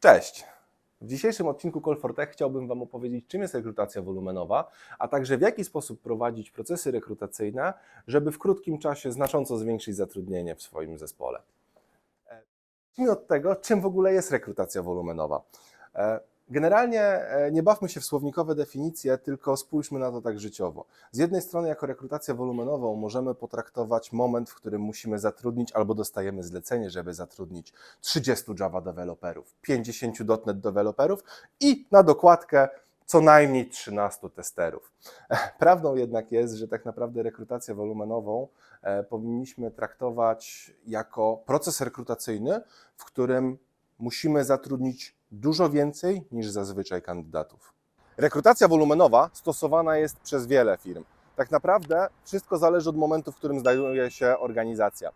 Cześć! W dzisiejszym odcinku Call for Tech chciałbym Wam opowiedzieć, czym jest rekrutacja wolumenowa, a także w jaki sposób prowadzić procesy rekrutacyjne, żeby w krótkim czasie znacząco zwiększyć zatrudnienie w swoim zespole. Zacznijmy od tego, czym w ogóle jest rekrutacja wolumenowa. Generalnie nie bawmy się w słownikowe definicje, tylko spójrzmy na to tak życiowo. Z jednej strony jako rekrutację wolumenową możemy potraktować moment, w którym musimy zatrudnić albo dostajemy zlecenie, żeby zatrudnić 30 Java deweloperów, 50 .NET deweloperów i na dokładkę co najmniej 13 testerów. Prawdą jednak jest, że tak naprawdę rekrutację wolumenową powinniśmy traktować jako proces rekrutacyjny, w którym musimy zatrudnić dużo więcej niż zazwyczaj kandydatów. Rekrutacja wolumenowa stosowana jest przez wiele firm. Tak naprawdę wszystko zależy od momentu, w którym znajduje się organizacja.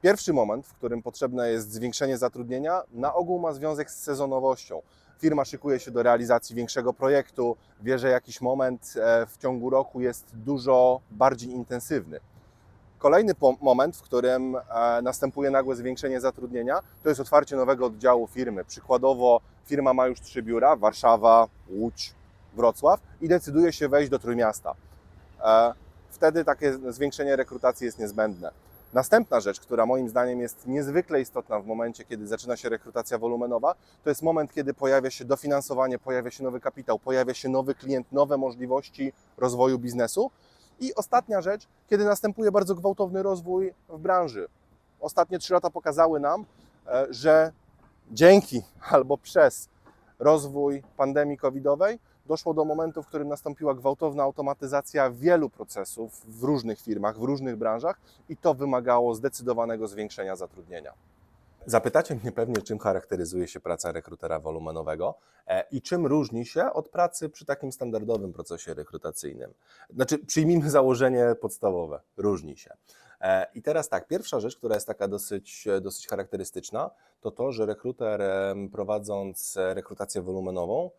Pierwszy moment, w którym potrzebne jest zwiększenie zatrudnienia, na ogół ma związek z sezonowością. Firma szykuje się do realizacji większego projektu, wie, że jakiś moment w ciągu roku jest dużo bardziej intensywny. Kolejny moment, w którym następuje nagłe zwiększenie zatrudnienia, to jest otwarcie nowego oddziału firmy. Przykładowo firma ma już 3 biura, Warszawa, Łódź, Wrocław i decyduje się wejść do Trójmiasta. Wtedy takie zwiększenie rekrutacji jest niezbędne. Następna rzecz, która moim zdaniem jest niezwykle istotna w momencie, kiedy zaczyna się rekrutacja wolumenowa, to jest moment, kiedy pojawia się dofinansowanie, pojawia się nowy kapitał, pojawia się nowy klient, nowe możliwości rozwoju biznesu. I ostatnia rzecz, kiedy następuje bardzo gwałtowny rozwój w branży. Ostatnie 3 lata pokazały nam, że dzięki albo przez rozwój pandemii covidowej doszło do momentu, w którym nastąpiła gwałtowna automatyzacja wielu procesów w różnych firmach, w różnych branżach i to wymagało zdecydowanego zwiększenia zatrudnienia. Zapytacie mnie pewnie, czym charakteryzuje się praca rekrutera wolumenowego i czym różni się od pracy przy takim standardowym procesie rekrutacyjnym. Znaczy, przyjmijmy założenie podstawowe, różni się. I teraz tak, pierwsza rzecz, która jest taka dosyć charakterystyczna, to to, że rekruter prowadząc rekrutację wolumenową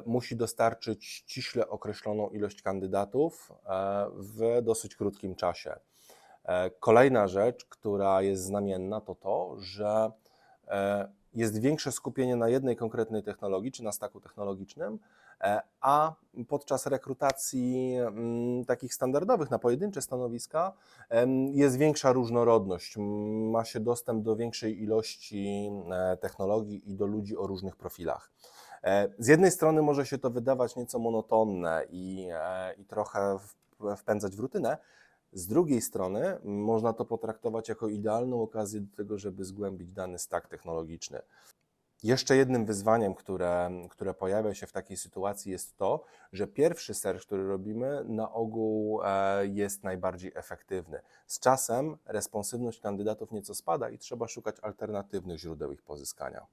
musi dostarczyć ściśle określoną ilość kandydatów w dosyć krótkim czasie. Kolejna rzecz, która jest znamienna, to to, że jest większe skupienie na jednej konkretnej technologii czy na staku technologicznym, a podczas rekrutacji takich standardowych na pojedyncze stanowiska jest większa różnorodność. Ma się dostęp do większej ilości technologii i do ludzi o różnych profilach. Z jednej strony może się to wydawać nieco monotonne i trochę wpędzać w rutynę, z drugiej strony można to potraktować jako idealną okazję do tego, żeby zgłębić dany stack technologiczny. Jeszcze jednym wyzwaniem, które pojawia się w takiej sytuacji jest to, że pierwszy search, który robimy, na ogół jest najbardziej efektywny. Z czasem responsywność kandydatów nieco spada i trzeba szukać alternatywnych źródeł ich pozyskania.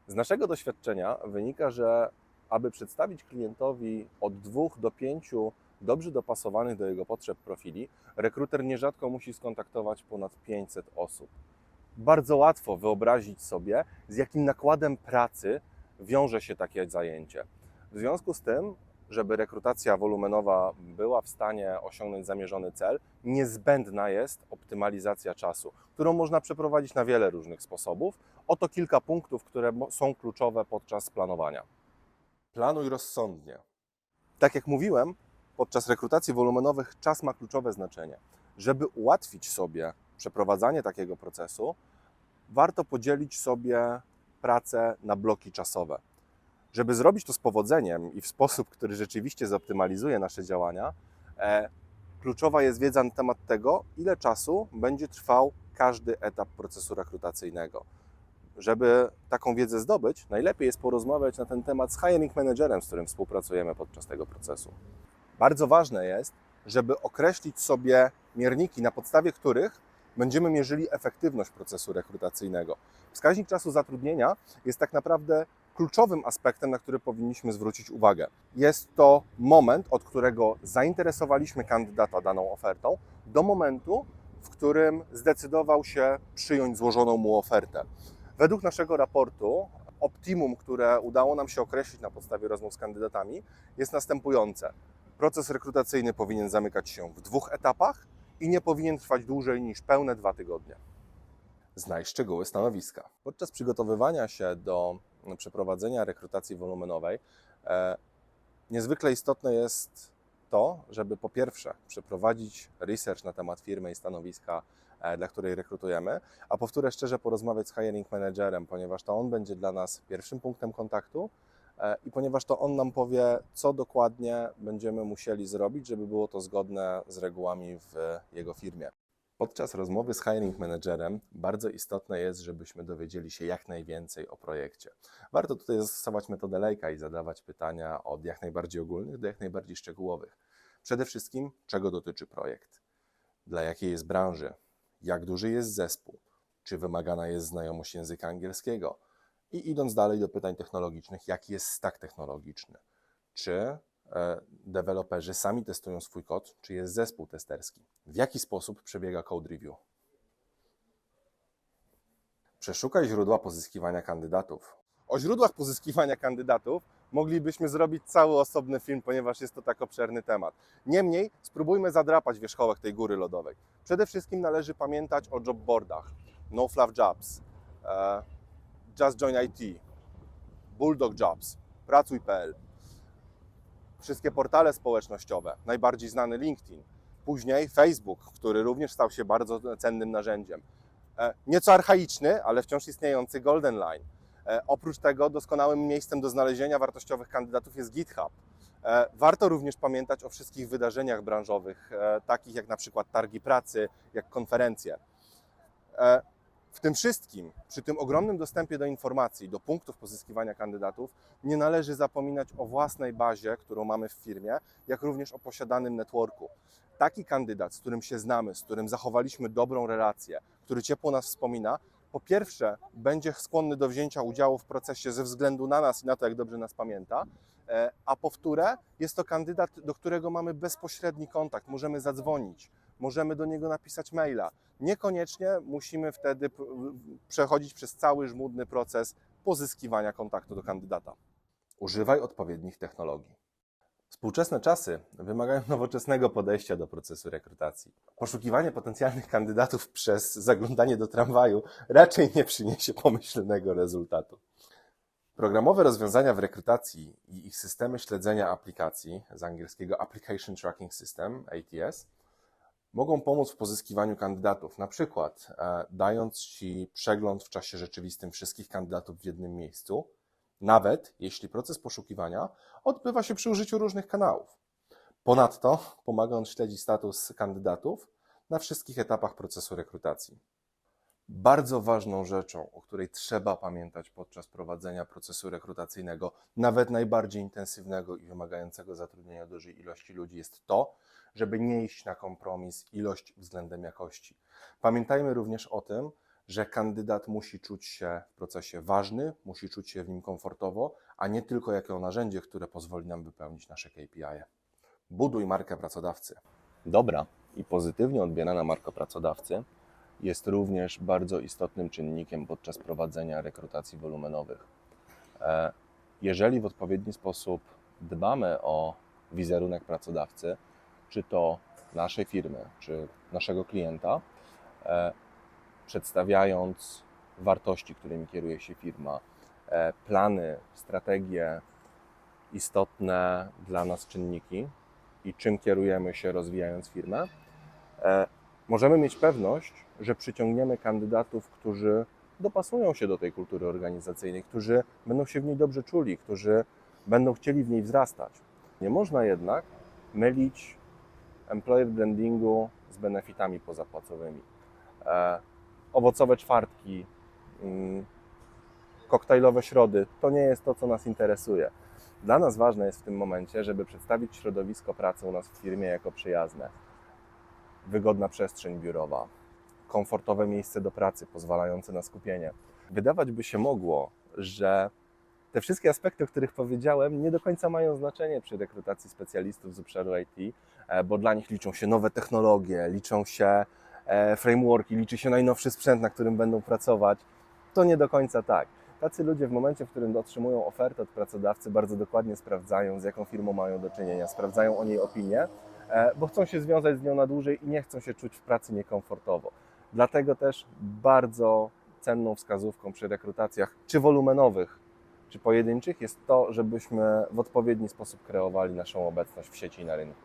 Z naszego doświadczenia wynika, że aby przedstawić klientowi od 2 do 5 dobrze dopasowanych do jego potrzeb profili, rekruter nierzadko musi skontaktować ponad 500 osób. Bardzo łatwo wyobrazić sobie, z jakim nakładem pracy wiąże się takie zajęcie. W związku z tym, żeby rekrutacja wolumenowa była w stanie osiągnąć zamierzony cel, niezbędna jest optymalizacja czasu, którą można przeprowadzić na wiele różnych sposobów. Oto kilka punktów, które są kluczowe podczas planowania. Planuj rozsądnie. Tak jak mówiłem, podczas rekrutacji wolumenowych czas ma kluczowe znaczenie. Żeby ułatwić sobie przeprowadzanie takiego procesu, warto podzielić sobie pracę na bloki czasowe. Żeby zrobić to z powodzeniem i w sposób, który rzeczywiście zoptymalizuje nasze działania, kluczowa jest wiedza na temat tego, ile czasu będzie trwał każdy etap procesu rekrutacyjnego. Żeby taką wiedzę zdobyć, najlepiej jest porozmawiać na ten temat z hiring managerem, z którym współpracujemy podczas tego procesu. Bardzo ważne jest, żeby określić sobie mierniki, na podstawie których będziemy mierzyli efektywność procesu rekrutacyjnego. Wskaźnik czasu zatrudnienia jest tak naprawdę kluczowym aspektem, na który powinniśmy zwrócić uwagę. Jest to moment, od którego zainteresowaliśmy kandydata daną ofertą, do momentu, w którym zdecydował się przyjąć złożoną mu ofertę. Według naszego raportu optimum, które udało nam się określić na podstawie rozmów z kandydatami, jest następujące. Proces rekrutacyjny powinien zamykać się w 2 etapach i nie powinien trwać dłużej niż pełne 2 tygodnie. Znajdź szczegóły stanowiska. Podczas przygotowywania się do przeprowadzenia rekrutacji wolumenowej niezwykle istotne jest to, żeby po pierwsze przeprowadzić research na temat firmy i stanowiska, dla której rekrutujemy, a po wtóre szczerze porozmawiać z hiring managerem, ponieważ to on będzie dla nas pierwszym punktem kontaktu i ponieważ to on nam powie, co dokładnie będziemy musieli zrobić, żeby było to zgodne z regułami w jego firmie. Podczas rozmowy z hiring managerem bardzo istotne jest, żebyśmy dowiedzieli się jak najwięcej o projekcie. Warto tutaj zastosować metodę Lejka i zadawać pytania od jak najbardziej ogólnych do jak najbardziej szczegółowych. Przede wszystkim, czego dotyczy projekt, dla jakiej jest branży, jak duży jest zespół, czy wymagana jest znajomość języka angielskiego i idąc dalej do pytań technologicznych, jaki jest stack technologiczny, czy deweloperzy sami testują swój kod, czy jest zespół testerski, w jaki sposób przebiega code review. Przeszukaj źródła pozyskiwania kandydatów. O źródłach pozyskiwania kandydatów moglibyśmy zrobić cały osobny film, ponieważ jest to tak obszerny temat. Niemniej spróbujmy zadrapać wierzchołek tej góry lodowej. Przede wszystkim należy pamiętać o jobboardach, No Fluff Jobs, Just Join IT, Bulldog Jobs, Pracuj.pl, wszystkie portale społecznościowe, najbardziej znany LinkedIn, później Facebook, który również stał się bardzo cennym narzędziem. Nieco archaiczny, ale wciąż istniejący Golden Line. Oprócz tego doskonałym miejscem do znalezienia wartościowych kandydatów jest GitHub. Warto również pamiętać o wszystkich wydarzeniach branżowych, takich jak na przykład targi pracy, jak konferencje. W tym wszystkim, przy tym ogromnym dostępie do informacji, do punktów pozyskiwania kandydatów, nie należy zapominać o własnej bazie, którą mamy w firmie, jak również o posiadanym networku. Taki kandydat, z którym się znamy, z którym zachowaliśmy dobrą relację, który ciepło nas wspomina, po pierwsze będzie skłonny do wzięcia udziału w procesie ze względu na nas i na to, jak dobrze nas pamięta, a po wtóre jest to kandydat, do którego mamy bezpośredni kontakt, możemy zadzwonić, możemy do niego napisać maila. Niekoniecznie musimy wtedy przechodzić przez cały żmudny proces pozyskiwania kontaktu do kandydata. Używaj odpowiednich technologii. Współczesne czasy wymagają nowoczesnego podejścia do procesu rekrutacji. Poszukiwanie potencjalnych kandydatów przez zaglądanie do tramwaju raczej nie przyniesie pomyślnego rezultatu. Programowe rozwiązania w rekrutacji i ich systemy śledzenia aplikacji, z angielskiego Application Tracking System, ATS, mogą pomóc w pozyskiwaniu kandydatów, na przykład dając Ci przegląd w czasie rzeczywistym wszystkich kandydatów w jednym miejscu, nawet jeśli proces poszukiwania odbywa się przy użyciu różnych kanałów. Ponadto pomaga on śledzić status kandydatów na wszystkich etapach procesu rekrutacji. Bardzo ważną rzeczą, o której trzeba pamiętać podczas prowadzenia procesu rekrutacyjnego, nawet najbardziej intensywnego i wymagającego zatrudnienia dużej ilości ludzi, jest to, żeby nie iść na kompromis ilość względem jakości. Pamiętajmy również o tym, że kandydat musi czuć się w procesie ważny, musi czuć się w nim komfortowo, a nie tylko jako narzędzie, które pozwoli nam wypełnić nasze KPI. Buduj markę pracodawcy. Dobra i pozytywnie odbierana marka pracodawcy jest również bardzo istotnym czynnikiem podczas prowadzenia rekrutacji wolumenowych. Jeżeli w odpowiedni sposób dbamy o wizerunek pracodawcy, czy to naszej firmy, czy naszego klienta, przedstawiając wartości, którymi kieruje się firma, plany, strategie, istotne dla nas czynniki i czym kierujemy się rozwijając firmę, możemy mieć pewność, że przyciągniemy kandydatów, którzy dopasują się do tej kultury organizacyjnej, którzy będą się w niej dobrze czuli, którzy będą chcieli w niej wzrastać. Nie można jednak mylić employer brandingu z benefitami pozapłacowymi. Owocowe czwartki, koktajlowe środy, to nie jest to, co nas interesuje. Dla nas ważne jest w tym momencie, żeby przedstawić środowisko pracy u nas w firmie jako przyjazne. Wygodna przestrzeń biurowa, komfortowe miejsce do pracy pozwalające na skupienie. Wydawać by się mogło, że te wszystkie aspekty, o których powiedziałem, nie do końca mają znaczenie przy rekrutacji specjalistów z obszaru IT, bo dla nich liczą się nowe technologie, liczą się frameworki, liczy się najnowszy sprzęt, na którym będą pracować. To nie do końca tak. Tacy ludzie w momencie, w którym otrzymują ofertę od pracodawcy, bardzo dokładnie sprawdzają, z jaką firmą mają do czynienia, sprawdzają o niej opinię, bo chcą się związać z nią na dłużej i nie chcą się czuć w pracy niekomfortowo. Dlatego też bardzo cenną wskazówką przy rekrutacjach, czy wolumenowych, czy pojedynczych, jest to, żebyśmy w odpowiedni sposób kreowali naszą obecność w sieci i na rynku.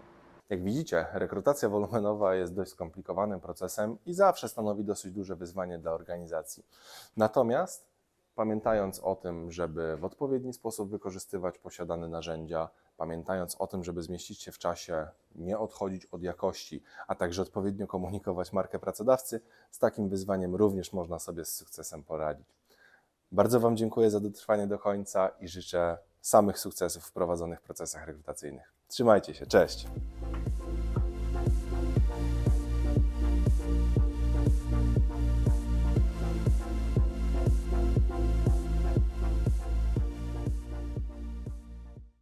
Jak widzicie, rekrutacja wolumenowa jest dość skomplikowanym procesem i zawsze stanowi dosyć duże wyzwanie dla organizacji. Natomiast pamiętając o tym, żeby w odpowiedni sposób wykorzystywać posiadane narzędzia, pamiętając o tym, żeby zmieścić się w czasie, nie odchodzić od jakości, a także odpowiednio komunikować markę pracodawcy, z takim wyzwaniem również można sobie z sukcesem poradzić. Bardzo Wam dziękuję za dotrwanie do końca i życzę samych sukcesów w prowadzonych procesach rekrutacyjnych. Trzymajcie się, cześć!